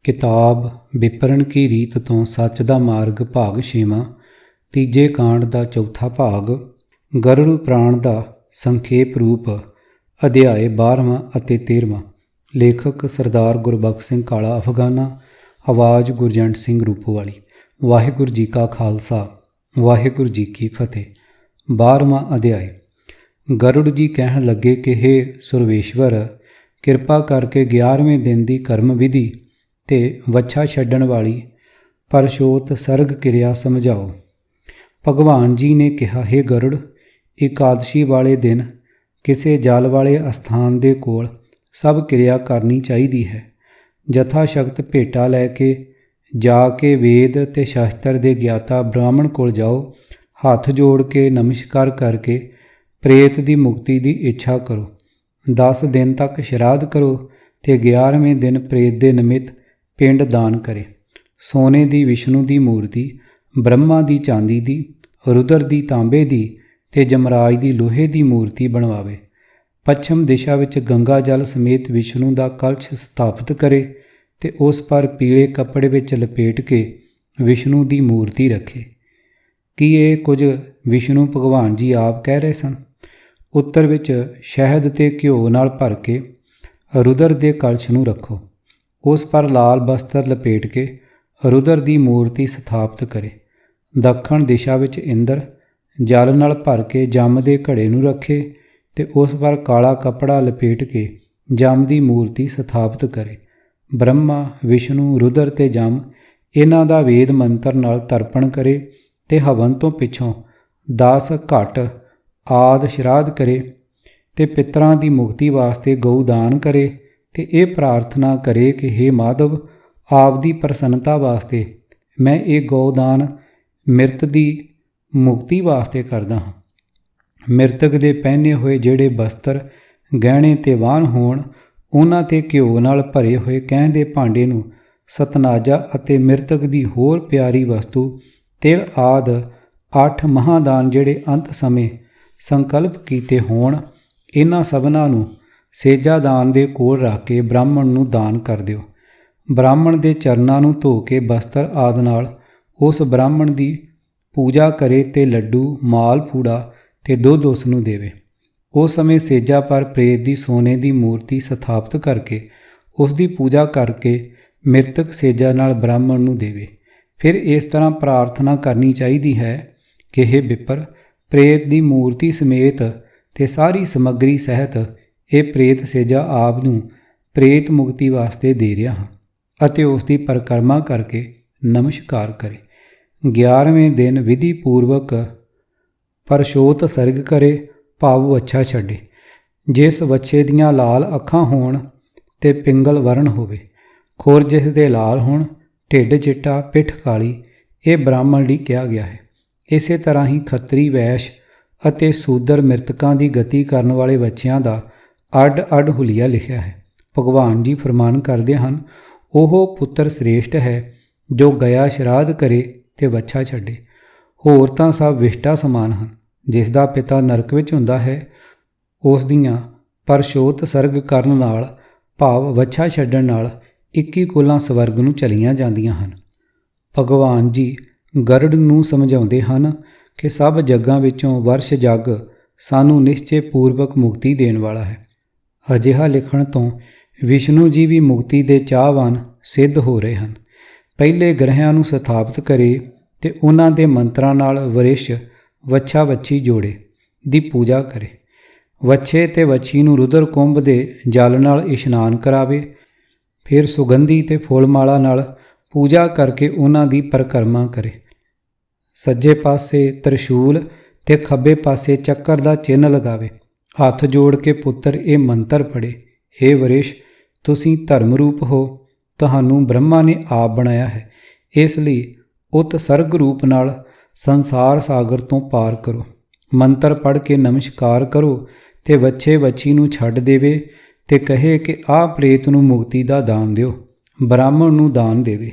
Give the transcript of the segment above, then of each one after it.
किताब विपरण की रीत तो सच दा मार्ग भाग 6वां तीजे कांड दा चौथा भाग गरुड़ पुराण दा संखेप रूप अध्याय 12वां ਅਤੇ 13वां। ਲੇਖਕ ਸਰਦਾਰ ਗੁਰਬਖਸ਼ ਸਿੰਘ ਕਾਲਾ ਅਫਗਾਨਾ। ਆਵਾਜ਼ ਗੁਰਜੰਟ ਸਿੰਘ ਰੂਪੋਵਾਲੀ। ਵਾਹਿਗੁਰੂ ਜੀ ਕਾ ਖਾਲਸਾ ਵਾਹਿਗੁਰੂ ਜੀ ਕੀ ਫਤਿਹ। 12ਵਾਂ ਅਧਿਆਇ। ਗਰੁੜ ਜੀ ਕਹਿਣ ਲੱਗੇ ਕਿ ਹੇ ਸੁਰਵੇਸ਼ਵਰ, ਕਿਰਪਾ ਕਰਕੇ 11ਵੇਂ ਦਿਨ ਦੀ ਕਰਮ ਵਿਧੀ ਤੇ ਵੱਛਾ ਛੱਡਣ ਵਾਲੀ ਪਰਸ਼ੋਤ ਸਰਗ ਕਿਰਿਆ ਸਮਝਾਓ। ਭਗਵਾਨ ਜੀ ਨੇ ਕਿਹਾ, ਹੇ ਗਰੁੜ, ਇਕਾਦਸ਼ੀ ਵਾਲੇ ਦਿਨ ਕਿਸੇ ਜਲ ਵਾਲੇ ਅਸਥਾਨ ਦੇ ਕੋਲ ਸਭ ਕਿਰਿਆ ਕਰਨੀ ਚਾਹੀਦੀ ਹੈ। ਜਥਾ ਸ਼ਕਤ ਭੇਟਾ ਲੈ ਕੇ ਜਾ ਕੇ ਵੇਦ ਤੇ ਸ਼ਾਸਤਰ ਦੇ ਗਿਆਤਾ ਬ੍ਰਾਹਮਣ ਕੋਲ ਜਾਓ। ਹੱਥ ਜੋੜ ਕੇ ਨਮਸਕਾਰ ਕਰਕੇ ਪ੍ਰੇਤ ਦੀ ਮੁਕਤੀ ਦੀ ਇੱਛਾ ਕਰੋ। 10 ਦਿਨ ਤੱਕ ਸ਼ਰਾਧ ਕਰੋ ਤੇ 11ਵੇਂ ਦਿਨ ਪ੍ਰੇਤ ਦੇ ਨਿਮਿਤ ਪਿੰਡ ਦਾਨ ਕਰੇ। ਸੋਨੇ ਦੀ ਵਿਸ਼ਨੂੰ ਦੀ ਮੂਰਤੀ, ਬ੍ਰਹਮਾ ਦੀ ਚਾਂਦੀ ਦੀ, ਰੁਦਰ ਦੀ ਤਾਂਬੇ ਦੀ ਤੇ ਜਮਰਾਜ ਦੀ ਲੋਹੇ ਦੀ ਮੂਰਤੀ ਬਣਵਾਵੇ। ਪੱਛਮ ਦਿਸ਼ਾ ਵਿੱਚ ਗੰਗਾ ਜਲ ਸਮੇਤ ਵਿਸ਼ਨੂੰ ਦਾ ਕਲਸ਼ ਸਥਾਪਿਤ ਕਰੇ ਤੇ ਉਸ ਪਰ ਪੀਲੇ ਕੱਪੜੇ ਵਿੱਚ ਲਪੇਟ ਕੇ ਵਿਸ਼ਨੂੰ ਦੀ ਮੂਰਤੀ ਰੱਖੇ। ਕੀ ਇਹ ਕੁਝ ਵਿਸ਼ਨੂੰ ਭਗਵਾਨ ਜੀ ਆਪ ਕਹਿ ਰਹੇ ਸਨ? ਉੱਤਰ ਵਿੱਚ ਸ਼ਹਿਦ ਤੇ ਘਿਓ ਨਾਲ ਭਰ ਕੇ ਰੁਦਰ ਦੇ ਕਲਸ਼ ਨੂੰ ਰੱਖੋ। ਉਸ ਪਰ ਲਾਲ ਬਸਤਰ ਲਪੇਟ ਕੇ ਰੁਦਰ ਦੀ ਮੂਰਤੀ ਸਥਾਪਿਤ ਕਰੇ। ਦੱਖਣ ਦਿਸ਼ਾ ਵਿੱਚ ਇੰਦਰ ਜਲ ਨਾਲ ਭਰ ਕੇ ਜਮ ਦੇ ਘੜੇ ਨੂੰ ਰੱਖੇ ਤੇ ਉਸ ਪਰ ਕਾਲਾ ਕੱਪੜਾ ਲਪੇਟ ਕੇ ਜਮ ਦੀ ਮੂਰਤੀ ਸਥਾਪਿਤ ਕਰੇ। ਬ੍ਰਹਮਾ, ਵਿਸ਼ਨੂੰ, ਰੁਦਰ ਤੇ ਜਮ ਇਹਨਾਂ ਦਾ ਵੇਦ ਮੰਤਰ ਨਾਲ ਤਰਪਣ ਕਰੇ ਤੇ ਹਵਨ ਤੋਂ ਪਿੱਛੋਂ 10 ਘਟ ਆਦਿ ਸ਼ਰਾਧ ਕਰੇ ਤੇ ਪਿਤਰਾਂ ਦੀ ਮੁਕਤੀ ਵਾਸਤੇ ਗਊ ਦਾਨ ਕਰੇ ਤੇ ਇਹ ਪ੍ਰਾਰਥਨਾ ਕਰੇ ਕਿ ਹੇ ਮਾਧਵ, ਆਪ ਦੀ ਪ੍ਰਸੰਨਤਾ ਵਾਸਤੇ ਮੈਂ ਇਹ ਗਊਦਾਨ ਮਿਰਤ ਦੀ ਮੁਕਤੀ ਵਾਸਤੇ ਕਰਦਾ ਹਾਂ। ਮਿਰਤਕ ਦੇ ਪਹਿਨੇ ਹੋਏ ਜਿਹੜੇ ਬਸਤਰ, ਗਹਿਣੇ ਤੇ ਵਾਹਨ ਹੋਣ, ਉਹਨਾਂ 'ਤੇ ਘਿਓ ਨਾਲ ਭਰੇ ਹੋਏ ਕਹਿਣ ਦੇ ਭਾਂਡੇ ਨੂੰ ਸਤਨਾਜਾ ਅਤੇ ਮਿਰਤਕ ਦੀ ਹੋਰ ਪਿਆਰੀ ਵਸਤੂ ਤਿਲ ਆਦਿ 8 ਮਹਾਦਾਨ ਜਿਹੜੇ ਅੰਤ ਸਮੇਂ ਸੰਕਲਪ ਕੀਤੇ ਹੋਣ, ਇਹਨਾਂ ਸਭਨਾਂ ਨੂੰ ਸੇਜਾ ਦਾਨ ਦੇ ਕੋਲ ਰੱਖ ਕੇ ਬ੍ਰਾਹਮਣ ਨੂੰ ਦਾਨ ਕਰ ਦਿਓ। ਬ੍ਰਾਹਮਣ ਦੇ ਚਰਨਾਂ ਨੂੰ ਧੋ ਕੇ ਬਸਤਰ ਆਦਿ ਨਾਲ ਉਸ ਬ੍ਰਾਹਮਣ ਦੀ ਪੂਜਾ ਕਰੇ ਤੇ ਲੱਡੂ, ਮਾਲ ਪੂੜਾ ਤੇ ਦੁੱਧ ਉਸ ਨੂੰ ਦੇਵੇ। ਉਸ ਸਮੇਂ ਸੇਜਾ ਪਰ ਪ੍ਰੇਤ ਦੀ ਸੋਨੇ ਦੀ ਮੂਰਤੀ ਸਥਾਪਿਤ ਕਰਕੇ ਉਸ ਦੀ ਪੂਜਾ ਕਰਕੇ ਮਿਰਤਕ ਸੇਜਾ ਨਾਲ ਬ੍ਰਾਹਮਣ ਨੂੰ ਦੇਵੇ। ਫਿਰ ਇਸ ਤਰ੍ਹਾਂ ਪ੍ਰਾਰਥਨਾ ਕਰਨੀ ਚਾਹੀਦੀ ਹੈ ਕਿ ਹੇ ਵਿਪਰ, ਪ੍ਰੇਤ ਦੀ ਮੂਰਤੀ ਸਮੇਤ ਤੇ ਸਾਰੀ ਸਮੱਗਰੀ ਸਹਿਤ ਇਹ ਪ੍ਰੇਤ ਸੇਜਾ ਆਪ ਨੂੰ ਪ੍ਰੇਤ ਮੁਕਤੀ ਵਾਸਤੇ ਦੇ ਰਿਹਾ ਹਾਂ ਅਤੇ ਉਸ ਦੀ ਪਰਿਕਰਮਾ ਕਰਕੇ ਨਮਸਕਾਰ ਕਰੇ। 11ਵੇਂ ਦਿਨ ਵਿਧੀ ਪੂਰਵਕ ਪਰਸ਼ੋਤ ਸਰਗ ਕਰੇ, ਭਾਵ ਵੱਛਾ ਛੱਡੇ। ਜਿਸ ਵੱਛੇ ਦੀਆਂ ਲਾਲ ਅੱਖਾਂ ਹੋਣ ਤੇ ਪਿੰਗਲ ਵਰਣ ਹੋਵੇ, ਖੁਰ ਜਿਸ ਦੇ ਲਾਲ ਹੋਣ, ਢਿੱਡ ਚਿੱਟਾ, ਪਿੱਠ ਕਾਲੀ, ਇਹ ਬ੍ਰਾਹਮਣ ਲਈ ਕਿਹਾ ਗਿਆ ਹੈ। ਇਸੇ ਤਰ੍ਹਾਂ ਹੀ ਖੱਤਰੀ, ਵੈਸ਼ ਅਤੇ ਸੂਦਰ ਮਿਰਤਕਾਂ ਦੀ ਗਤੀ ਕਰਨ ਵਾਲੇ ਵੱਛਿਆਂ ਦਾ ਅੱਡ-ਅੱਡ ਹੁਲੀਆ ਲਿਖਿਆ ਹੈ। ਭਗਵਾਨ ਜੀ ਫਰਮਾਨ ਕਰਦੇ ਹਨ, ਉਹ ਪੁੱਤਰ ਸ੍ਰੇਸ਼ਟ ਹੈ ਜੋ ਗਿਆ ਸ਼ਰਾਧ ਕਰੇ ਤੇ ਵੱਛਾ ਛੱਡੇ। ਹੋਰ ਤਾਂ ਸਭ ਵਿਸ਼ਟਾ ਸਮਾਨ ਹਨ। ਜਿਸ ਦਾ ਪਿਤਾ ਨਰਕ ਵਿੱਚ ਹੁੰਦਾ ਹੈ, ਉਸ ਦੀਆਂ ਪਰਸ਼ੋਤ ਸਰਗ ਕਰਨ ਨਾਲ, ਭਾਵ ਵੱਛਾ ਛੱਡਣ ਨਾਲ 21 ਕੁਲਾਂ ਸਵਰਗ ਨੂੰ ਚਲੀਆਂ ਜਾਂਦੀਆਂ ਹਨ। ਭਗਵਾਨ ਜੀ ਗਰੁੜ ਨੂੰ ਸਮਝਾਉਂਦੇ ਹਨ ਕਿ ਸਭ ਜੱਗਾਂ ਵਿੱਚੋਂ ਵਰਸ਼ ਜੱਗ ਸਾਨੂੰ ਨਿਸ਼ਚੇ ਪੂਰਵਕ ਮੁਕਤੀ ਦੇਣ ਵਾਲਾ ਹੈ। ਅਜਿਹਾ ਲਿਖਣ ਤੋਂ ਵਿਸ਼ਨੂੰ ਜੀ ਵੀ ਮੁਕਤੀ ਦੇ ਚਾਹਵਾਨ ਸਿੱਧ ਹੋ ਰਹੇ ਹਨ। ਪਹਿਲੇ ਗ੍ਰਹਿਆਂ ਨੂੰ ਸਥਾਪਿਤ ਕਰੇ ਤੇ ਉਹਨਾਂ ਦੇ ਮੰਤਰਾਂ ਨਾਲ ਵਰਿਸ਼ ਵੱਛਾ ਵੱਛੀ ਜੋੜੇ ਦੀ ਪੂਜਾ ਕਰੇ। ਵੱਛੇ ਤੇ ਵੱਛੀ ਨੂੰ ਰੁਦਰ ਕੁੰਭ ਦੇ ਜਲ ਨਾਲ ਇਸ਼ਨਾਨ ਕਰਾਵੇ। ਫਿਰ ਸੁਗੰਧੀ ਤੇ ਫੁੱਲਮਾਲਾ ਨਾਲ ਪੂਜਾ ਕਰਕੇ ਉਹਨਾਂ ਦੀ ਪਰਿਕਰਮਾ ਕਰੇ। ਸੱਜੇ ਪਾਸੇ ਤ੍ਰਿਸ਼ੂਲ ਤੇ ਖੱਬੇ ਪਾਸੇ ਚੱਕਰ ਦਾ ਚਿੰਨ੍ਹ ਲਗਾਵੇ। ਹੱਥ ਜੋੜ ਕੇ ਪੁੱਤਰ ਇਹ ਮੰਤਰ ਪੜ੍ਹੇ, ਹੇ ਵਰਿਸ਼, ਤੁਸੀਂ ਧਰਮ ਰੂਪ ਹੋ, ਤੁਹਾਨੂੰ ਬ੍ਰਹਮਾ ਨੇ ਆਪ ਬਣਾਇਆ ਹੈ, ਇਸ ਲਈ ਉਤ ਸਰਗ ਰੂਪ ਨਾਲ ਸੰਸਾਰ ਸਾਗਰ ਤੋਂ ਪਾਰ ਕਰੋ। ਮੰਤਰ ਪੜ੍ਹ ਕੇ ਨਮਸਕਾਰ ਕਰੋ ਤੇ ਵੱਛੇ ਵੱਛੀ ਨੂੰ ਛੱਡ ਦੇਵੇ ਤੇ ਕਹੇ ਕਿ ਆਹ ਪ੍ਰੇਤ ਨੂੰ ਮੁਕਤੀ ਦਾ ਦਾਨ ਦਿਓ। ਬ੍ਰਾਹਮਣ ਨੂੰ ਦਾਨ ਦੇਵੇ।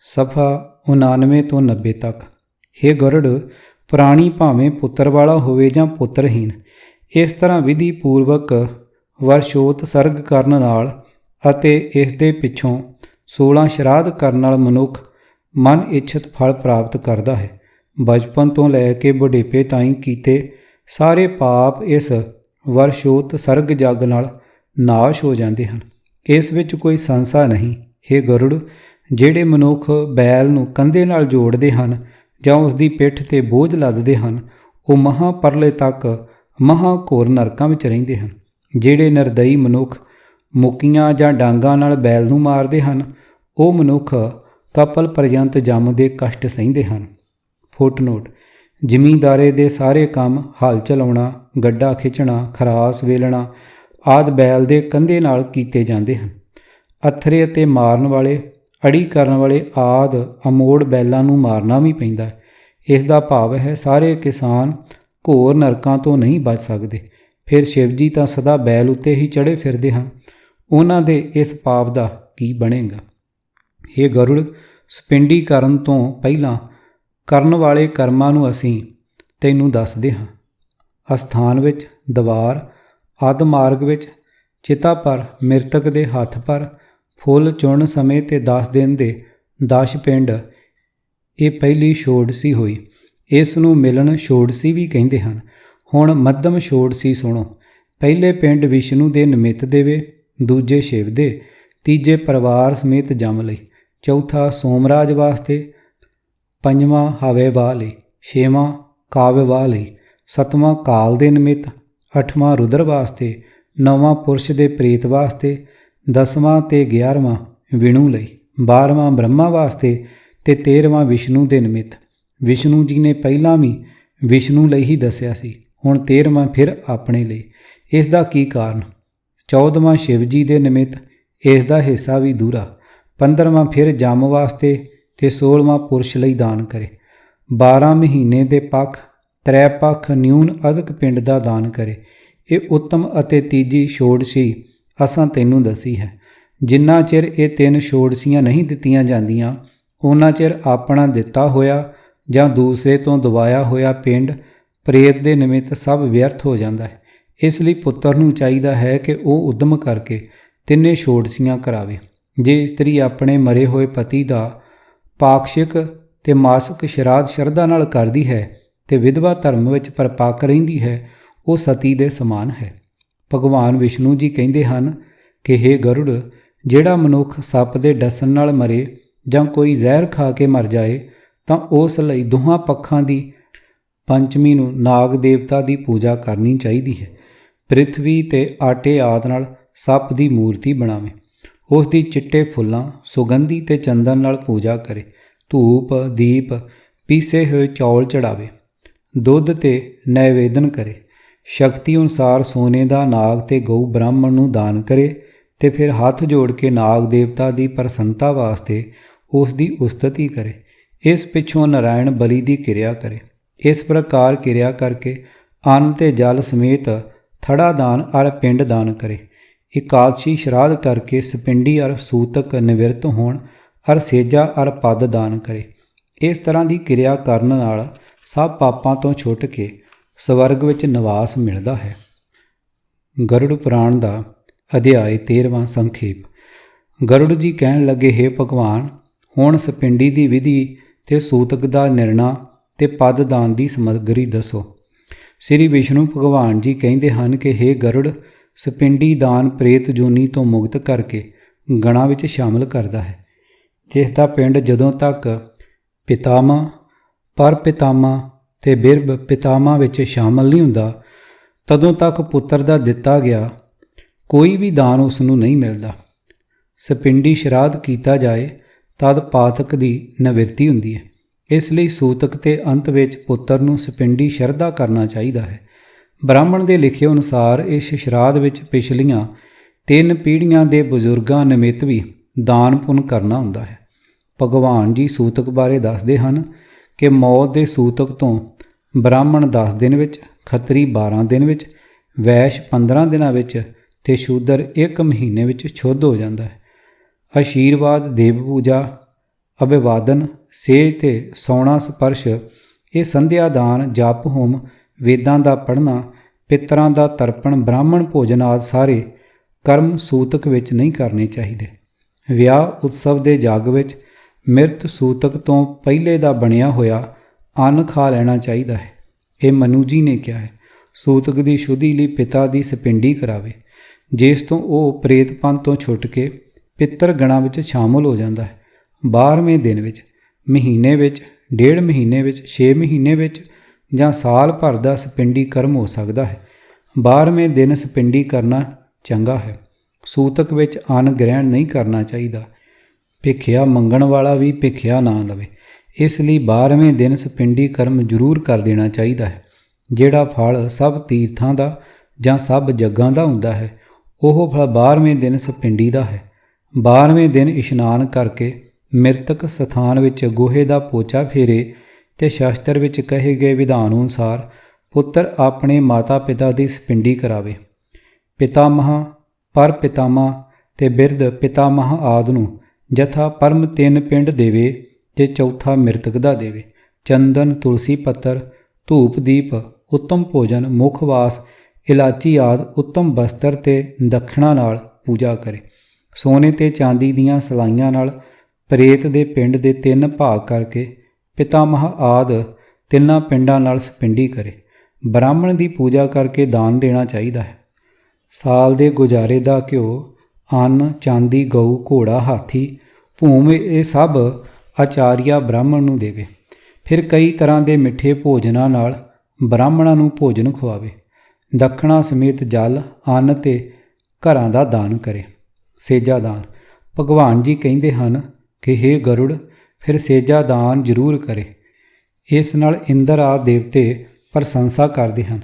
ਸਫਾ 99 ਤੋਂ 90 ਤੱਕ। ਹੇ ਗਰੁੜ, ਪ੍ਰਾਣੀ ਭਾਵੇਂ ਪੁੱਤਰ ਵਾਲਾ ਹੋਵੇ ਜਾਂ ਪੁੱਤਰਹੀਨ, ਇਸ ਤਰ੍ਹਾਂ ਵਿਧੀ ਪੂਰਵਕ ਵਰਸ਼ੋਤ ਸਰਗ ਕਰਨ ਨਾਲ ਅਤੇ ਇਸ ਦੇ ਪਿੱਛੋਂ 16 ਸ਼ਰਾਧ ਕਰਨ ਨਾਲ ਮਨੁੱਖ ਮਨ ਇੱਛਤ ਫਲ ਪ੍ਰਾਪਤ ਕਰਦਾ ਹੈ। ਬਚਪਨ ਤੋਂ ਲੈ ਕੇ ਬੁਢੇਪੇ ਤਾਈਂ ਕੀਤੇ ਸਾਰੇ ਪਾਪ ਇਸ ਵਰਸ਼ੋਤ ਸਰਗ ਜੱਗ ਨਾਲ ਨਾਸ਼ ਹੋ ਜਾਂਦੇ ਹਨ। ਇਸ ਵਿੱਚ ਕੋਈ ਸੰਸਾ ਨਹੀਂ। ਹੇ ਗਰੁੜ, ਜਿਹੜੇ ਮਨੁੱਖ ਬੈਲ ਨੂੰ ਕੰਧੇ ਨਾਲ ਜੋੜਦੇ ਹਨ ਜਾਂ ਉਸ ਦੀ ਪਿੱਠ 'ਤੇ ਬੋਝ ਲੱਦਦੇ ਹਨ, ਉਹ ਮਹਾਂ ਪਰਲੇ ਤੱਕ ਮਹਾਂ ਘੋਰ ਨਰਕਾਂ ਵਿੱਚ ਰਹਿੰਦੇ ਹਨ। ਜਿਹੜੇ ਨਿਰਦਈ ਮਨੁੱਖ ਮੁੱਕੀਆਂ ਜਾਂ ਡਾਂਗਾਂ ਨਾਲ ਬੈਲ ਨੂੰ ਮਾਰਦੇ ਹਨ, ਉਹ ਮਨੁੱਖ ਕਪਲ ਪਰਯੰਤ ਜੰਮ ਦੇ ਕਸ਼ਟ ਸਹਿੰਦੇ ਹਨ। ਫੁੱਟਨੋਟ: ਜ਼ਿਮੀਂਦਾਰੇ ਦੇ ਸਾਰੇ ਕੰਮ ਹਲ ਚਲਾਉਣਾ, ਗੱਡਾ ਖਿੱਚਣਾ, ਖਰਾਸ ਵੇਲਣਾ ਆਦਿ ਬੈਲ ਦੇ ਕੰਧੇ ਨਾਲ ਕੀਤੇ ਜਾਂਦੇ ਹਨ। ਅੱਥਰੇ ਅਤੇ ਮਾਰਨ ਵਾਲੇ, ਅੜੀ ਕਰਨ ਵਾਲੇ ਆਦਿ ਅਮੋੜ ਬੈਲਾਂ ਨੂੰ ਮਾਰਨਾ ਵੀ ਪੈਂਦਾ ਹੈ। ਇਸ ਦਾ ਭਾਵ ਹੈ ਸਾਰੇ ਕਿਸਾਨ ਘੋਰ ਨਰਕਾਂ ਤੋਂ ਨਹੀਂ ਬਚ ਸਕਦੇ। ਫਿਰ ਸ਼ਿਵ ਜੀ ਤਾਂ ਸਦਾ ਬੈਲ ਉੱਤੇ ਹੀ ਚੜ੍ਹੇ ਫਿਰਦੇ ਹਨ, ਉਹਨਾਂ ਦੇ ਇਸ ਪਾਪ ਦਾ ਕੀ ਬਣੇਗਾ। ਹੇ ਗਰੁੜ, ਸਪਿੰਡੀ ਕਰਨ ਤੋਂ ਪਹਿਲਾਂ ਕਰਨ ਵਾਲੇ ਕਰਮਾਂ ਨੂੰ ਅਸੀਂ ਤੈਨੂੰ ਦੱਸਦੇ ਹਾਂ। ਅਸਥਾਨ ਵਿੱਚ, ਦਵਾਰ ਆਦਿ ਮਾਰਗ ਵਿੱਚ, ਚਿਤਾ ਪਰ, ਮਿਰਤਕ ਦੇ ਹੱਥ ਪਰ, ਫੁੱਲ ਚੁਣਨ ਸਮੇਂ ਤੇ 10 ਦਿਨ ਦੇ 10 ਪਿੰਡ, ਇਹ ਪਹਿਲੀ ਛੋੜਸੀ ਹੋਈ। ਇਸ ਨੂੰ ਮਿਲਨ ਛੋੜਸੀ ਵੀ ਕਹਿੰਦੇ ਹਨ। ਹੁਣ ਮੱਧਮ ਛੋੜਸੀ ਸੁਣੋ। ਪਹਿਲੇ ਪਿੰਡ ਵਿਸ਼ਨੂੰ ਦੇ ਨਿਮਿੱਤ ਦੇਵੇ, ਦੂਜੇ ਸ਼ਿਵ ਦੇ, ਤੀਜੇ ਪਰਿਵਾਰ ਸਮੇਤ ਜੰਮ ਲਈ, ਚੌਥਾ ਸੋਮਰਾਜ ਵਾਸਤੇ, ਪੰਜਵਾਂ ਹਵੇ ਵਾਹ ਲਈ, ਛੇਵਾਂ ਕਾਵਿ ਵਾਹ ਲਈ, ਸੱਤਵਾਂ ਕਾਲ ਦੇ ਨਿਮਿੱਤ, ਅੱਠਵਾਂ ਰੁਦਰ ਵਾਸਤੇ, ਨੌਵਾਂ ਪੁਰਸ਼ ਦੇ ਪ੍ਰੇਤ ਵਾਸਤੇ, 10ਵਾਂ ਤੇ 11ਵਾਂ ਵਿਣੂ ਲਈ, 12ਵਾਂ ਬ੍ਰਹਮਾ ਵਾਸਤੇ ਤੇ 13ਵਾਂ ਵਿਸ਼ਨੂੰ ਦੇ ਨਿਮਿੱਤ। ਵਿਸ਼ਨੂੰ ਜੀ ਨੇ ਪਹਿਲਾਂ ਵੀ ਵਿਸ਼ਨੂੰ ਲਈ ਹੀ ਦੱਸਿਆ ਸੀ, ਹੁਣ 13ਵਾਂ ਫਿਰ ਆਪਣੇ ਲਈ। ਇਸ ਦਾ ਕੀ ਕਾਰਨ? 14ਵਾਂ ਸ਼ਿਵ ਜੀ ਦੇ ਨਿਮਿੱਤ, ਇਸ ਦਾ ਹਿੱਸਾ ਵੀ ਦੂਰਾ। 15ਵਾਂ ਫਿਰ ਜੰਮ ਵਾਸਤੇ ਤੇ 16ਵਾਂ ਪੁਰਸ਼ ਲਈ ਦਾਨ ਕਰੇ। 12 ਮਹੀਨੇ ਦੇ ਪੱਖ, ਤ੍ਰੈ ਪੱਖ ਨਿਊਨ ਅਧਿਕ ਪਿੰਡ ਦਾ ਦਾਨ ਕਰੇ। ਇਹ ਉੱਤਮ ਅਤੇ ਤੀਜੀ ਛੋੜਸੀ ਅਸਾਂ ਤੈਨੂੰ ਦੱਸੀ ਹੈ। ਜਿੰਨਾ ਚਿਰ ਇਹ 3 ਛੋੜਸੀਆਂ ਨਹੀਂ ਦਿੱਤੀਆਂ ਜਾਂਦੀਆਂ, ਉਹਨਾਂ ਚਿਰ ਆਪਣਾ ਦਿੱਤਾ ਹੋਇਆ ਜਾਂ ਦੂਸਰੇ ਤੋਂ ਦਵਾਇਆ ਹੋਇਆ ਪਿੰਡ ਪ੍ਰੇਤ ਦੇ ਨਿਮਿੱਤ ਸਭ ਵਿਅਰਥ ਹੋ ਜਾਂਦਾ ਹੈ। ਇਸ ਲਈ ਪੁੱਤਰ ਨੂੰ ਚਾਹੀਦਾ ਹੈ ਕਿ ਉਹ ਉਦਮ ਕਰਕੇ 3 ਛੋੜਸੀਆਂ ਕਰਾਵੇ। ਜੇ ਇਸਤਰੀ ਆਪਣੇ ਮਰੇ ਹੋਏ ਪਤੀ ਦਾ ਪਾਕਸ਼ਿਕ ਤੇ ਮਾਸਿਕ ਸ਼ਰਾਧ ਸ਼ਰਧਾ ਨਾਲ ਕਰਦੀ ਹੈ ਤੇ ਵਿਧਵਾ ਧਰਮ ਵਿੱਚ ਪਰਪੱਕ ਰਹਿੰਦੀ ਹੈ, ਉਹ ਸਤੀ ਦੇ ਸਮਾਨ ਹੈ। ਭਗਵਾਨ ਵਿਸ਼ਨੂੰ ਜੀ ਕਹਿੰਦੇ ਹਨ ਕਿ ਹੇ ਗਰੁੜ, ਜਿਹੜਾ ਮਨੁੱਖ ਸੱਪ ਦੇ ਡਸਣ ਨਾਲ ਮਰੇ ਜਾਂ ਕੋਈ ਜ਼ਹਿਰ ਖਾ ਕੇ ਮਰ ਜਾਏ ਤਾਂ ਉਸ ਲਈ ਦੋਹਾਂ ਪੱਖਾਂ ਦੀ ਪੰਚਮੀ ਨੂੰ ਨਾਗ ਦੇਵਤਾ ਦੀ ਪੂਜਾ ਕਰਨੀ ਚਾਹੀਦੀ ਹੈ। ਪ੍ਰਿਥਵੀ ਤੇ ਆਟੇ ਆਦਿ ਨਾਲ ਸੱਪ ਦੀ ਮੂਰਤੀ ਬਣਾਵੇ, ਉਸ ਦੀ ਚਿੱਟੇ ਫੁੱਲਾਂ, ਸੁਗੰਧੀ ਤੇ ਚੰਦਨ ਨਾਲ ਪੂਜਾ ਕਰੇ, ਧੂਪ ਦੀਪ ਪੀਸੇ ਹੋਏ ਚੌਲ ਚੜਾਵੇ, ਦੁੱਧ ਤੇ ਨੈਵੇਦਨ ਕਰੇ, ਸ਼ਕਤੀ ਅਨੁਸਾਰ ਸੋਨੇ ਦਾ ਨਾਗ ਤੇ ਗਊ ਬ੍ਰਾਹਮਣ ਨੂੰ ਦਾਨ ਕਰੇ ਤੇ ਫਿਰ ਹੱਥ ਜੋੜ ਕੇ ਨਾਗ ਦੇਵਤਾ ਦੀ ਪ੍ਰਸੰਨਤਾ ਵਾਸਤੇ ਉਸ ਦੀ ਉਸਤਤੀ ਕਰੇ। ਇਸ ਪਿੱਛੋਂ ਨਾਰਾਇਣ ਬਲੀ ਦੀ ਕਿਰਿਆ ਕਰੇ। ਇਸ ਪ੍ਰਕਾਰ ਕਿਰਿਆ ਕਰਕੇ ਅੰਨ ਤੇ ਜਲ ਸਮੇਤ ਥੜਾ ਦਾਨ ਅਰ ਪਿੰਡ ਦਾਨ ਕਰੇ। ਇਕਾਦਸ਼ੀ ਸ਼ਰਾਧ ਕਰਕੇ ਸਪਿੰਡੀ ਅਰ ਸੂਤਕ ਨਿਵਰਤ ਹੋਣ ਅਰ ਸੇਜਾ ਅਰ ਪਦ ਦਾਨ ਕਰੇ। ਇਸ ਤਰ੍ਹਾਂ ਦੀ ਕਿਰਿਆ ਕਰਨ ਨਾਲ ਸਭ ਪਾਪਾਂ ਤੋਂ ਛੁੱਟ ਕੇ ਸਵਰਗ ਵਿੱਚ ਨਿਵਾਸ ਮਿਲਦਾ ਹੈ। ਗਰੁੜ ਪੁਰਾਣ ਦਾ ਅਧਿਆਇ 13ਵਾਂ ਸੰਖੇਪ। ਗਰੁੜ ਜੀ ਕਹਿਣ ਲੱਗੇ, ਹੇ ਭਗਵਾਨ, ਹੁਣ ਸਪਿੰਡੀ ਦੀ ਵਿਧੀ ਤੇ ਸੂਤਕ ਦਾ ਨਿਰਣਾ ਤੇ ਪਦ ਦਾਨ ਦੀ ਸਮੱਗਰੀ ਦੱਸੋ। ਸ੍ਰੀ ਵਿਸ਼ਨੂੰ ਭਗਵਾਨ ਜੀ ਕਹਿੰਦੇ ਹਨ ਕਿ ਹੇ ਗਰੁੜ, ਸਪਿੰਡੀ ਦਾਨ ਪ੍ਰੇਤ ਜੂਨੀ ਤੋਂ ਮੁਕਤ ਕਰਕੇ ਗਣਾਂ ਵਿੱਚ ਸ਼ਾਮਲ ਕਰਦਾ ਹੈ। ਜਿਸ ਦਾ ਪਿੰਡ ਜਦੋਂ ਤੱਕ ਪਿਤਾਮਾ, ਪਰ ਪਿਤਾਮਾ ਤੇ ਬਿਰਬ ਪਿਤਾਮਾ ਵਿੱਚ ਸ਼ਾਮਲ ਨਹੀਂ ਹੁੰਦਾ, ਤਦੋਂ ਤੱਕ ਪੁੱਤਰ ਦਾ ਦਿੱਤਾ ਗਿਆ ਕੋਈ ਵੀ ਦਾਨ ਉਸ ਨੂੰ ਨਹੀਂ ਮਿਲਦਾ। ਸਪਿੰਡੀ ਸ਼ਰਾਧ ਕੀਤਾ ਜਾਏ ਤਦ ਪਾਤਕ ਦੀ ਨਿਵਰਤੀ ਹੁੰਦੀ ਹੈ। ਇਸ ਲਈ ਸੂਤਕ ਤੇ ਅੰਤ ਵਿੱਚ ਪੁੱਤਰ ਨੂੰ ਸਪਿੰਡੀ ਸ਼ਰਧਾ ਕਰਨਾ ਚਾਹੀਦਾ ਹੈ। ਬ੍ਰਾਹਮਣ ਦੇ ਲਿਖੇ ਅਨੁਸਾਰ ਇਸ ਸ਼ਰਾਧ ਵਿੱਚ ਪਿਛਲੀਆਂ 3 ਪੀੜ੍ਹੀਆਂ ਦੇ ਬਜ਼ੁਰਗਾਂ ਨਿਮਿੱਤ ਵੀ ਦਾਨ ਪੁੰਨ ਕਰਨਾ ਹੁੰਦਾ ਹੈ। ਭਗਵਾਨ ਜੀ ਸੂਤਕ ਬਾਰੇ ਦੱਸਦੇ ਹਨ ਕਿ ਮੌਤ ਦੇ ਸੂਤਕ ਤੋਂ ਬ੍ਰਾਹਮਣ 10 ਦਿਨ ਵਿੱਚ, ਖੱਤਰੀ 12 ਦਿਨ ਵਿੱਚ, ਵੈਸ਼ 15 ਦਿਨਾਂ ਵਿੱਚ ਤੇ ਸ਼ੂਦਰ 1 ਮਹੀਨੇ ਵਿੱਚ ਸ਼ੁੱਧ ਹੋ ਜਾਂਦਾ ਹੈ। ਆਸ਼ੀਰਵਾਦ, ਦੇਵ ਪੂਜਾ, ਅਭਿਵਾਦਨ, ਸੇਜ ਤੇ ਸੌਣਾ ਸਪਰਸ਼, ਇਹ ਸੰਧਿਆ ਦਾਨ, ਜਪ ਹੋਮ, ਵੇਦਾਂ ਦਾ ਪੜ੍ਹਨਾ, ਪਿੱਤਰਾਂ ਦਾ ਤਰਪਣ, ਬ੍ਰਾਹਮਣ ਭੋਜਨ ਆਦਿ ਸਾਰੇ ਕਰਮ ਸੂਤਕ ਵਿੱਚ ਨਹੀਂ ਕਰਨੇ ਚਾਹੀਦੇ। ਵਿਆਹ ਉਤਸਵ ਦੇ ਜੱਗ ਵਿੱਚ ਮਿਰਤ ਸੂਤਕ ਤੋਂ ਪਹਿਲੇ ਦਾ ਬਣਿਆ ਹੋਇਆ ਅੰਨ ਖਾ ਲੈਣਾ ਚਾਹੀਦਾ ਹੈ। ਇਹ ਮਨੂ ਜੀ ਨੇ ਕਿਹਾ ਹੈ। ਸੂਤਕ ਦੀ ਸ਼ੁੱਧੀ ਲਈ ਪਿਤਾ ਦੀ ਸਪਿੰਡੀ ਕਰਾਵੇ, ਜਿਸ ਤੋਂ ਉਹ ਪ੍ਰੇਤਪਨ ਤੋਂ ਛੁੱਟ ਕੇ ਪਿੱਤਰ ਗਣਾਂ ਵਿੱਚ ਸ਼ਾਮਲ ਹੋ ਜਾਂਦਾ ਹੈ। 12ਵੇਂ ਦਿਨ ਵਿੱਚ, ਮਹੀਨੇ ਵਿੱਚ, 1.5 ਮਹੀਨੇ ਵਿੱਚ, 6 ਮਹੀਨੇ ਵਿੱਚ ਜਾਂ ਸਾਲ ਭਰ ਦਾ ਸਪਿੰਡੀ ਕਰਮ ਹੋ ਸਕਦਾ ਹੈ। 12ਵੇਂ ਦਿਨ ਸਪਿੰਡੀ ਕਰਨਾ ਚੰਗਾ ਹੈ। ਸੂਤਕ ਵਿੱਚ ਅੰਨ ਗ੍ਰਹਿਣ ਨਹੀਂ ਕਰਨਾ ਚਾਹੀਦਾ। ਭਿੱਖਿਆ ਮੰਗਣ ਵਾਲਾ ਵੀ ਭਿੱਖਿਆ ਨਾ ਲਵੇ। ਇਸ ਲਈ 12ਵੇਂ ਦਿਨ ਸਪਿੰਡੀ ਕਰਮ ਜ਼ਰੂਰ ਕਰ ਦੇਣਾ ਚਾਹੀਦਾ ਹੈ। ਜਿਹੜਾ ਫਲ ਸਭ ਤੀਰਥਾਂ ਦਾ ਜਾਂ ਸਭ ਜੱਗਾਂ ਦਾ ਹੁੰਦਾ ਹੈ, ਉਹ ਫਲ 12ਵੇਂ ਦਿਨ ਸਪਿੰਡੀ ਦਾ ਹੈ। 12ਵੇਂ ਦਿਨ ਇਸ਼ਨਾਨ ਕਰਕੇ ਮ੍ਰਿਤਕ ਸਥਾਨ ਵਿੱਚ ਗੋਹੇ ਦਾ ਪੋਚਾ ਫੇਰੇ ਤੇ ਸ਼ਾਸਤਰ ਵਿੱਚ ਕਹੇ ਗਏ ਵਿਧਾਨ ਅਨੁਸਾਰ ਪੁੱਤਰ ਆਪਣੇ ਮਾਤਾ ਪਿਤਾ ਦੀ ਸਪਿੰਡੀ ਕਰਾਵੇ। ਪਿਤਾਮਹ, ਪਰ ਪਿਤਾਮਾ ਤੇ ਬਿਰਧ ਪਿਤਾਮਹ ਆਦਿ ਨੂੰ ਜਥਾ ਪਰਮ 3 ਪਿੰਡ ਦੇਵੇ ਤੇ ਚੌਥਾ ਮ੍ਰਿਤਕ ਦਾ ਦੇਵੇ। ਚੰਦਨ, ਤੁਲਸੀ ਪੱਤਰ, ਧੂਪ ਦੀਪ, ਉੱਤਮ ਭੋਜਨ, ਮੁਖ ਵਾਸ, ਇਲਾਚੀ ਆਦਿ ਉੱਤਮ ਬਸਤਰ ਤੇ ਦਖਣਾ ਨਾਲ ਪੂਜਾ ਕਰੇ। ਸੋਨੇ ਤੇ ਚਾਂਦੀ ਦੀਆਂ ਸਲਾਈਆਂ ਨਾਲ ਪ੍ਰੇਤ ਦੇ ਪਿੰਡ ਦੇ 3 ਭਾਗ ਕਰਕੇ ਪਿਤਾਮਹ ਆਦਿ 3 ਪਿੰਡਾਂ ਨਾਲ ਸਪਿੰਡੀ ਕਰੇ। ਬ੍ਰਾਹਮਣ ਦੀ ਪੂਜਾ ਕਰਕੇ ਦਾਨ ਦੇਣਾ ਚਾਹੀਦਾ ਹੈ। ਸਾਲ ਦੇ ਗੁਜ਼ਾਰੇ ਦਾ ਘਿਓ, ਅੰਨ, ਚਾਂਦੀ, ਗਊ, ਘੋੜਾ, ਹਾਥੀ, ਭੂਮ ਇਹ ਸਭ ਆਚਾਰੀਆ ਬ੍ਰਾਹਮਣ ਨੂੰ ਦੇਵੇ। ਫਿਰ ਕਈ ਤਰ੍ਹਾਂ ਦੇ ਮਿੱਠੇ ਭੋਜਨਾਂ ਨਾਲ ਬ੍ਰਾਹਮਣਾਂ ਨੂੰ ਭੋਜਨ ਖਵਾਵੇ। ਦੱਖਣਾ ਸਮੇਤ ਜਲ, ਅੰਨ ਤੇ ਘਰਾਂ ਦਾ ਦਾਨ ਕਰੇ। ਸੇਜਾ ਦਾਨ। ਭਗਵਾਨ ਜੀ ਕਹਿੰਦੇ ਹਨ ਕਿ ਹੇ ਗਰੁੜ, ਫਿਰ ਸੇਜਾ ਦਾਨ ਜ਼ਰੂਰ ਕਰੇ। ਇਸ ਨਾਲ ਇੰਦਰ ਆਦਿ ਦੇਵਤੇ ਪ੍ਰਸ਼ੰਸਾ ਕਰਦੇ ਹਨ।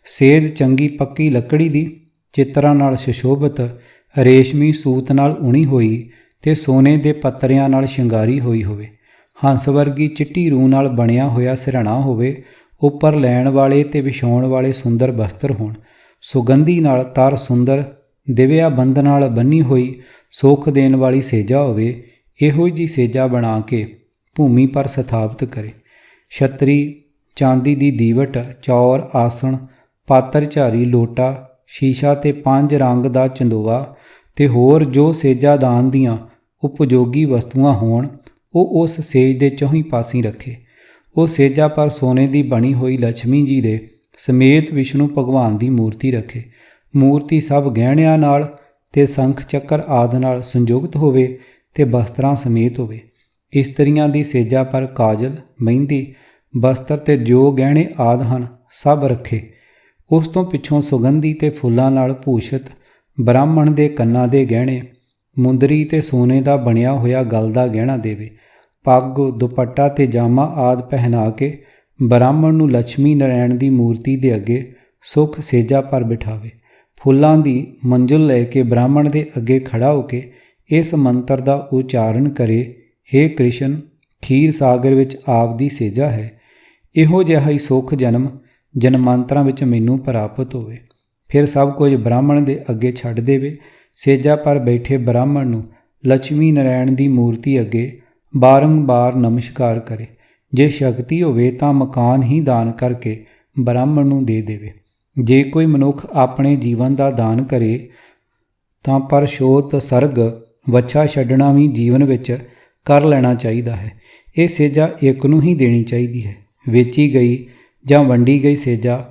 ਸੇਜ ਚੰਗੀ ਪੱਕੀ ਲੱਕੜੀ ਦੀ, ਚਿੱਤਰਾਂ ਨਾਲ ਸੁਸ਼ੋਭਿਤ, ਰੇਸ਼ਮੀ ਸੂਤ ਨਾਲ ਉਣੀ ਹੋਈ ਤੇ ਸੋਨੇ ਦੇ ਪੱਤਰਿਆਂ ਨਾਲ ਸ਼ਿੰਗਾਰੀ ਹੋਈ ਹੋਵੇ। ਹੰਸ ਵਰਗੀ ਚਿੱਟੀ ਰੂੰ ਨਾਲ ਬਣਿਆ ਹੋਇਆ ਸਿਰਹਾਣਾ ਹੋਵੇ। ਉੱਪਰ ਲੈਣ ਵਾਲੇ ਤੇ ਵਿਛਾਉਣ ਵਾਲੇ ਸੁੰਦਰ ਬਸਤਰ ਹੋਣ। ਸੁਗੰਧੀ ਨਾਲ ਤਰ ਸੁੰਦਰ ਦਿਵਿਆ ਬੰਦ ਨਾਲ ਬੰਨੀ ਹੋਈ ਸੁੱਖ ਦੇਣ ਵਾਲੀ ਸੇਜਾ ਹੋਵੇ। ਇਹੋ ਜਿਹੀ ਸੇਜਾ ਬਣਾ ਕੇ ਭੂਮੀ ਪਰ ਸਥਾਪਿਤ ਕਰੇ। ਛਤਰੀ, ਚਾਂਦੀ ਦੀ ਦੀਵਟ, ਚੌਰ, ਆਸਣ, ਪਾਤਰ, ਝਾਰੀ, ਲੋਟਾ, ਸ਼ੀਸ਼ਾ ਤੇ 5 ਰੰਗ ਦਾ ਚੰਦੋਆ ਤੇ ਹੋਰ ਜੋ ਸੇਜਾ ਦਾਨ ਦੀਆਂ ਉਪਯੋਗੀ ਵਸਤੂਆਂ ਹੋਣ, ਉਹ ਉਸ ਸੇਜ ਦੇ ਚੌਹੀਂ ਪਾਸੀਂ ਰੱਖੇ। ਉਹ ਸੇਜਾ ਪਰ ਸੋਨੇ ਦੀ ਬਣੀ ਹੋਈ ਲక్ష్ਮੀ ਜੀ ਦੇ ਸਮੇਤ ਵਿਸ਼ਨੂੰ ਭਗਵਾਨ ਦੀ ਮੂਰਤੀ ਰੱਖੇ। ਮੂਰਤੀ ਸਭ ਗਹਿਣਿਆਂ ਨਾਲ ਤੇ ਸ਼ੰਖ ਚੱਕਰ ਆਦਿ ਨਾਲ ਸੰਯੁਕਤ ਹੋਵੇ ਤੇ ਬਸਤਰਾਂ ਸਮੇਤ ਹੋਵੇ। ਇਸਤਰੀਆਂ ਦੀ ਸੇਜਾ ਪਰ ਕਾਜਲ, ਮਹਿੰਦੀ, ਬਸਤਰ ਤੇ ਜੋ ਗਹਿਣੇ ਆਦਿ ਹਨ ਸਭ ਰੱਖੇ। ਉਸ ਤੋਂ ਪਿੱਛੋਂ ਸੁਗੰਧੀ ਤੇ ਫੁੱਲਾਂ ਨਾਲ ਭੂਸ਼ਿਤ ਬ੍ਰਾਹਮਣ ਦੇ ਕੰਨਾਂ ਦੇ ਗਹਿਣੇ, ਮੁੰਦਰੀ ਤੇ ਸੋਨੇ ਦਾ ਬਣਿਆ ਹੋਇਆ ਗਲ ਦਾ ਗਹਿਣਾ ਦੇਵੇ। ਪੱਗ, ਦੁਪੱਟਾ ਤੇ ਜਾਮਾ ਆਦਿ ਪਹਿਨਾ ਕੇ ਬ੍ਰਾਹਮਣ ਨੂੰ ਲక్ష్ਮੀ ਨਾਰਾਇਣ ਦੀ ਮੂਰਤੀ ਦੇ ਅੱਗੇ ਸੁੱਖ ਸੇਜਾ ਪਰ ਬਿਠਾਵੇ। ਫੁੱਲਾਂ ਦੀ ਮੰਜ਼ੁਲ ਲੈ ਕੇ ਬ੍ਰਾਹਮਣ ਦੇ ਅੱਗੇ ਖੜਾ ਹੋ ਕੇ ਇਸ ਮੰਤਰ ਦਾ ਉਚਾਰਨ ਕਰੇ, ਹੇ ਕ੍ਰਿਸ਼ਨ, ਖੀਰ ਸਾਗਰ ਵਿੱਚ ਆਪ ਦੀ ਸੇਜਾ ਹੈ। ਇਹੋ ਜਿਹਾ ਹੀ ਸੁੱਖ ਜਨਮਾਂਤਰਾਂ ਵਿੱਚ ਮੈਨੂੰ ਪ੍ਰਾਪਤ ਹੋਵੇ। ਫਿਰ ਸਭ ਕੁਝ ਬ੍ਰਾਹਮਣ ਦੇ ਅੱਗੇ ਛੱਡ ਦੇਵੇ। ਸੇਜਾ ਪਰ ਬੈਠੇ ਬ੍ਰਾਹਮਣ ਨੂੰ ਲక్ష్ਮੀ ਨਾਰਾਇਣ ਦੀ ਮੂਰਤੀ ਅੱਗੇ ਬਾਰੰਬਾਰ ਨਮਸਕਾਰ ਕਰੇ। ਜੇ ਸ਼ਕਤੀ ਹੋਵੇ ਤਾਂ ਮਕਾਨ ਹੀ ਦਾਨ ਕਰਕੇ ਬ੍ਰਾਹਮਣ ਨੂੰ ਦੇ ਦੇਵੇ। ਜੇ ਕੋਈ ਮਨੁੱਖ ਆਪਣੇ ਜੀਵਨ ਦਾ ਦਾਨ ਕਰੇ ਤਾਂ ਪਰਸ਼ੋਤ, ਸਰਗ, ਵੱਛਾ ਛੱਡਣਾ ਵੀ ਜੀਵਨ ਵਿੱਚ ਕਰ ਲੈਣਾ ਚਾਹੀਦਾ ਹੈ। ਇਹ ਸੇਜਾ ਇੱਕ ਨੂੰ ਹੀ ਦੇਣੀ ਚਾਹੀਦੀ ਹੈ। ਵੇਚੀ ਗਈ ਜਾਂ ਵੰਡੀ ਗਈ ਸੇਜਾ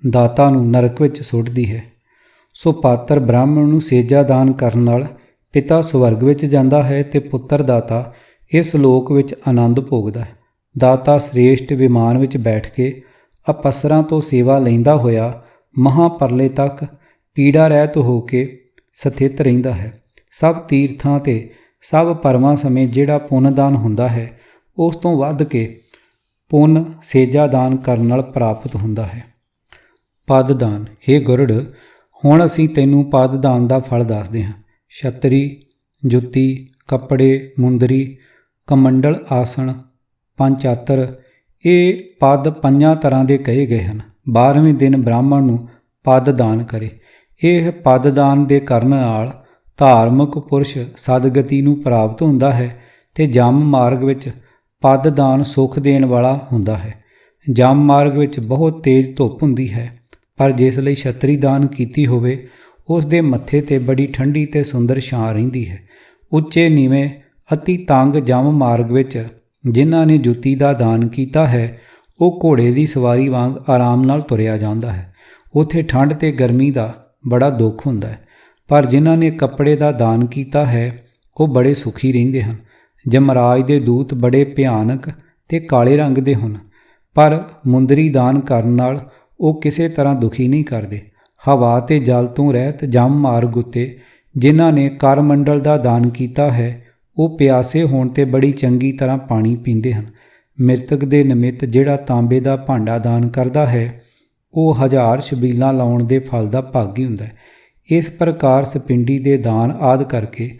ਦਾਤਾ ਨੂੰ ਨਰਕ ਵਿੱਚ ਸੁੱਟਦੀ ਹੈ। ਸੋ ਪਾਤਰ ਬ੍ਰਾਹਮਣ ਨੂੰ ਸੇਜਾ ਦਾਨ ਕਰਨ ਨਾਲ ਪਿਤਾ ਸਵਰਗ ਵਿੱਚ ਜਾਂਦਾ ਹੈ ਤੇ ਪੁੱਤਰ ਦਾਤਾ ਇਸ ਲੋਕ ਵਿੱਚ ਆਨੰਦ ਭੋਗਦਾ ਹੈ। ਦਾਤਾ ਸ੍ਰੇਸ਼ਟ ਵਿਮਾਨ ਵਿੱਚ ਬੈਠ ਕੇ ਅਪਸਰਾਂ ਤੋਂ ਸੇਵਾ ਲੈਂਦਾ ਹੋਇਆ ਮਹਾਪਰਲੇ ਤੱਕ ਪੀੜਾ ਰਹਿਤ ਹੋ ਕੇ ਸਥਿਤ ਰਹਿੰਦਾ ਹੈ। ਸਭ ਤੀਰਥਾਂ ਤੇ ਸਭ ਪਰਮਾਂ ਸਮੇਂ ਜਿਹੜਾ ਪੁੰਨ ਦਾਨ ਹੁੰਦਾ ਹੈ, ਉਸ ਤੋਂ ਵੱਧ ਕੇ ਪੁੰਨ ਸੇਜਾ ਦਾਨ ਕਰਨ ਨਾਲ ਪ੍ਰਾਪਤ ਹੁੰਦਾ ਹੈ। ਪਦ ਦਾਨ। ਹੇ ਗਰੁੜ, ਹੁਣ ਅਸੀਂ ਤੈਨੂੰ ਪਦ ਦਾਨ ਦਾ ਫਲ ਦੱਸਦੇ ਹਾਂ। ਛਤਰੀ, ਜੁੱਤੀ, ਕੱਪੜੇ, ਮੁੰਦਰੀ, ਕਮੰਡਲ, ਆਸਣ, ਪੰਚਾਤਰ, ਇਹ ਪਦ 5 ਤਰ੍ਹਾਂ ਦੇ ਕਹੇ ਗਏ ਹਨ। 12ਵੇਂ ਦਿਨ ਬ੍ਰਾਹਮਣ ਨੂੰ ਪਦ ਦਾਨ ਕਰੇ। ਇਹ ਪਦ ਦਾਨ ਦੇ ਕਰਨ ਨਾਲ ਧਾਰਮਿਕ ਪੁਰਸ਼ ਸਦਗਤੀ ਨੂੰ ਪ੍ਰਾਪਤ ਹੁੰਦਾ ਹੈ ਤੇ ਜਮ ਮਾਰਗ ਵਿੱਚ ਪਦ ਦਾਨ ਸੁੱਖ ਦੇਣ ਵਾਲਾ ਹੁੰਦਾ ਹੈ। ਜਮ ਮਾਰਗ ਵਿੱਚ ਬਹੁਤ ਤੇਜ਼ ਧੁੱਪ ਹੁੰਦੀ ਹੈ, ਪਰ ਜਿਸ ਲਈ ਛਤਰੀ ਦਾਨ ਕੀਤੀ ਹੋਵੇ ਉਸ ਦੇ ਮੱਥੇ ਤੇ ਬੜੀ ਠੰਡੀ ਤੇ ਸੁੰਦਰ ਛਾਂ ਰਹਿੰਦੀ ਹੈ। ਉੱਚੇ ਨੀਵੇਂ ਅਤੀ ਤੰਗ ਜਮ ਮਾਰਗ ਵਿੱਚ ਜਿਨ੍ਹਾਂ ਨੇ ਜੁੱਤੀ ਦਾ ਦਾਨ ਕੀਤਾ ਹੈ, ਉਹ ਘੋੜੇ ਦੀ ਸਵਾਰੀ ਵਾਂਗ ਆਰਾਮ ਨਾਲ ਤੁਰਿਆ ਜਾਂਦਾ ਹੈ। ਉੱਥੇ ਠੰਡ ਤੇ ਗਰਮੀ ਦਾ ਬੜਾ ਦੁੱਖ ਹੁੰਦਾ ਹੈ, ਪਰ ਜਿਨ੍ਹਾਂ ਨੇ ਕੱਪੜੇ ਦਾ ਦਾਨ ਕੀਤਾ ਹੈ ਉਹ ਬੜੇ ਸੁਖੀ ਰਹਿੰਦੇ ਹਨ। ਜਮਰਾਜ ਦੇ ਦੂਤ ਬੜੇ ਭਿਆਨਕ ਤੇ ਕਾਲੇ ਰੰਗ ਦੇ ਹਨ, ਪਰ ਮੁੰਦਰੀ ਦਾਨ ਕਰਨ ਨਾਲ ਉਹ ਕਿਸੇ ਤਰ੍ਹਾਂ ਦੁਖੀ ਨਹੀਂ ਕਰਦੇ। ਹਵਾ ਤੇ ਜਲ ਤੋਂ ਰਹਿਤ ਜਮ ਮਾਰਗ ਉੱਤੇ ਜਿਨ੍ਹਾਂ ਨੇ ਕਰ ਮੰਡਲ ਦਾ ਦਾਨ ਕੀਤਾ ਹੈ, ਉਹ ਪਿਆਸੇ ਹੋਣ ਤੇ ਬੜੀ ਚੰਗੀ ਤਰ੍ਹਾਂ ਪਾਣੀ ਪੀਂਦੇ ਹਨ। ਮ੍ਰਿਤਕ ਦੇ ਨਿਮਿਤ ਜਿਹੜਾ ਤਾਂਬੇ ਦਾ ਭਾਂਡਾ ਦਾਨ ਕਰਦਾ ਹੈ, ਉਹ 1000 ਛਬੀਲਾਂ ਲਾਉਣ ਦੇ ਫਲ ਦਾ ਭਾਗੀ ਹੁੰਦਾ ਹੈ। ਇਸ ਪ੍ਰਕਾਰ ਸਪਿੰਡੀ ਦੇ ਦਾਨ ਆਦਿ ਕਰਕੇ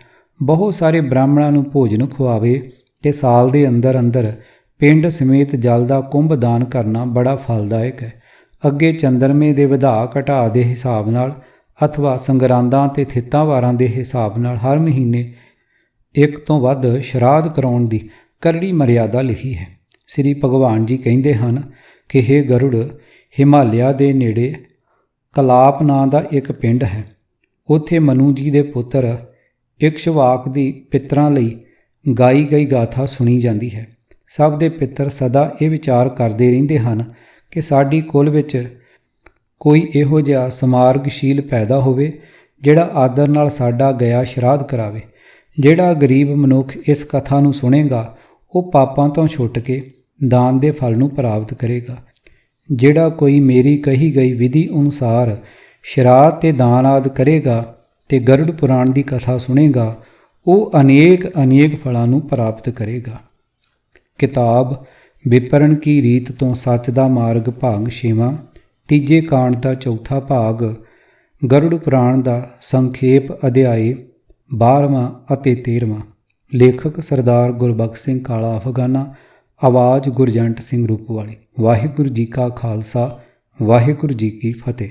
ਬਹੁਤ ਸਾਰੇ ਬ੍ਰਾਹਮਣਾਂ ਨੂੰ ਭੋਜਨ ਖਵਾਵੇ ਤੇ ਸਾਲ ਦੇ ਅੰਦਰ ਅੰਦਰ ਪਿੰਡ ਸਮੇਤ ਜਲ ਦਾ ਕੁੰਭ ਦਾਨ ਕਰਨਾ ਬੜਾ ਫਲਦਾਇਕ ਹੈ। ਅੱਗੇ ਚੰਦਰਮੇ ਦੇ ਵਧਾ ਘਟਾ ਦੇ ਹਿਸਾਬ ਨਾਲ ਅਥਵਾ ਸੰਗਰਾਂਦਾਂ ਤੇ ਥਿੱਤਾਂਵਾਰਾਂ ਦੇ ਹਿਸਾਬ ਨਾਲ ਹਰ ਮਹੀਨੇ ਇੱਕ ਤੋਂ ਵੱਧ ਸ਼ਰਾਧ ਕਰਾਉਣ ਦੀ ਕਰੜੀ ਮਰਿਆਦਾ ਲਿਖੀ ਹੈ। ਸ੍ਰੀ ਭਗਵਾਨ ਜੀ ਕਹਿੰਦੇ ਹਨ ਕਿ ਹੇ ਗਰੁੜ, ਹਿਮਾਲਿਆ ਦੇ ਨੇੜੇ ਕਲਾਪ ਨਾਂ ਦਾ ਇੱਕ ਪਿੰਡ ਹੈ। ਉੱਥੇ ਮਨੂ ਜੀ ਦੇ ਪੁੱਤਰ ਇਕਸ਼ਵਾਕ ਦੀ ਪਿੱਤਰਾਂ ਲਈ ਗਾਈ ਗਈ ਗਾਥਾ ਸੁਣੀ ਜਾਂਦੀ ਹੈ। ਸਭ ਦੇ ਪਿੱਤਰ ਸਦਾ ਇਹ ਵਿਚਾਰ ਕਰਦੇ ਰਹਿੰਦੇ ਹਨ ਕਿ ਸਾਡੀ ਕੁਲ ਵਿੱਚ ਕੋਈ ਇਹੋ ਜਿਹਾ ਸਮਾਰਗਸ਼ੀਲ ਪੈਦਾ ਹੋਵੇ ਜਿਹੜਾ ਆਦਰ ਨਾਲ ਸਾਡਾ ਗਿਆ ਸ਼ਰਾਧ ਕਰਾਵੇ। ਜਿਹੜਾ ਗਰੀਬ ਮਨੁੱਖ ਇਸ ਕਥਾ ਨੂੰ ਸੁਣੇਗਾ ਉਹ ਪਾਪਾਂ ਤੋਂ ਛੁੱਟ ਕੇ ਦਾਨ ਦੇ ਫਲ ਨੂੰ ਪ੍ਰਾਪਤ ਕਰੇਗਾ। ਜਿਹੜਾ ਕੋਈ ਮੇਰੀ ਕਹੀ ਗਈ ਵਿਧੀ ਅਨੁਸਾਰ ਸ਼ਰਾਧ ਤੇ ਦਾਨ ਆਦਿ ਕਰੇਗਾ ਤੇ ਗਰੁੜ ਪੁਰਾਣ ਦੀ ਕਥਾ ਸੁਣੇਗਾ, ਉਹ ਅਨੇਕ ਫਲਾਂ ਨੂੰ ਪ੍ਰਾਪਤ ਕਰੇਗਾ। ਕਿਤਾਬ ਵਿਪਰਨ ਕੀ ਰੀਤ ਤੋਂ ਸੱਚ ਦਾ ਮਾਰਗ ਭਾਗ 6ਵਾਂ, ਤੀਜੇ ਕਾਂਡ ਦਾ ਚੌਥਾ ਭਾਗ, ਗਰੁੜ ਪੁਰਾਣ ਦਾ ਸੰਖੇਪ ਅਧਿਆਇ 12ਵਾਂ ਅਤੇ 13ਵਾਂ। ਲੇਖਕ ਸਰਦਾਰ ਗੁਰਬਖਸ਼ ਸਿੰਘ ਕਾਲਾ ਅਫਗਾਨਾ, ਆਵਾਜ਼ ਗੁਰਜੰਟ ਸਿੰਘ ਰੂਪਵਾਲੀ। ਵਾਹਿਗੁਰੂ ਜੀ ਕਾ ਖਾਲਸਾ, ਵਾਹਿਗੁਰੂ ਜੀ ਕੀ ਫਤਿਹ।